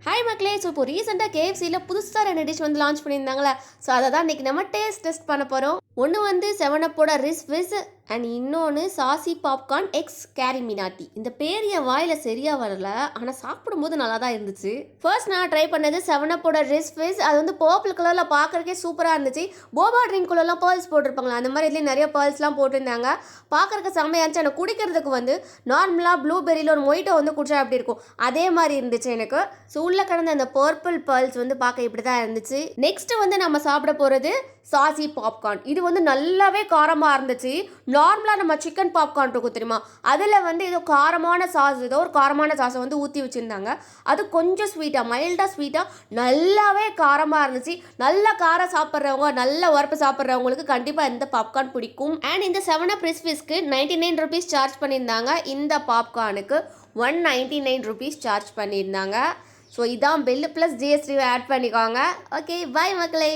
Hi மக்களே! So இப்போ ரீசெண்டாக கேஎஃப்சியில் புதுசா 2 டிஷ் வந்து லான்ச் பண்ணியிருந்தாங்களா? ஸோ அதை தான் இன்னைக்கு நம்ம டெஸ்ட் பண்ண போறோம். ஒண்ணு வந்து 7 அப்போட ரிஸ் ஃபிஸ் அண்ட் இன்னொன்னு sassy popcorn X carry Minati. இந்த பேர் என் வாயில சரியா வரல. ஆனா சாப்பிடும்போது நல்லா தான் இருந்துச்சு. ஃபர்ஸ்ட் நான் ட்ரை பண்ணது 7 அப்போட ரிஸ் ஃபிஸ். அது வந்து பர்பிள் கலர்ல பார்க்கறதுக்கே சூப்பரா இருந்துச்சு. போபா ட்ரிங்க் குள்ளலாம் பேர்ல்ஸ் போட்டிருப்பாங்களா, அந்த மாதிரி இதுலேயும் நிறைய பேர்ல்ஸ்லாம் போட்டிருந்தாங்க. பார்க்கறதுக்கு செம்மையா இருந்துச்சு. ஆனால் குடிக்கிறதுக்கு வந்து நார்மலாக ப்ளூபெரியில் ஒரு மொய்ட்டோ வந்து குடிச்சா எப்படி இருக்கும் அதே மாதிரி இருந்துச்சு எனக்கு. ஸோ உள்ள கடந்த அந்த பர்பிள் பேர்ல்ஸ் வந்து பார்க்க இப்படி தான் இருந்துச்சு. நெக்ஸ்ட் வந்து நம்ம சாப்பிட போகிறது சாசி பாப்கார்ன். இது வந்து நல்லாவே காரமாக இருந்துச்சு. நார்மலாக நம்ம சிக்கன் பாப்கார்ன் இருக்கும் தெரியுமா, அதில் வந்து ஏதோ காரமான சாஸ், ஏதோ ஒரு காரமான சாஸை வந்து ஊற்றி வச்சுருந்தாங்க. அது கொஞ்சம் ஸ்வீட்டாக, மைல்டாக ஸ்வீட்டாக நல்லாவே காரமாக இருந்துச்சு. நல்ல காரம் சாப்பிட்றவங்க, நல்ல உரப்பு சாப்பிட்றவங்களுக்கு கண்டிப்பாக இந்த பாப்கார்ன் பிடிக்கும். அண்ட் இந்த 7 அப் ரெசிபிஸ்க்கு 99 ருபீஸ் சார்ஜ் பண்ணியிருந்தாங்க. இந்த பாப்கார்னுக்கு 199 ருபீஸ் சார்ஜ் பண்ணியிருந்தாங்க. ஸோ இதான் பில்லு ப்ளஸ் ஜிஎஸ்டி ஆட் பண்ணிக்கோங்க. ஓகே, பாய் மக்களே.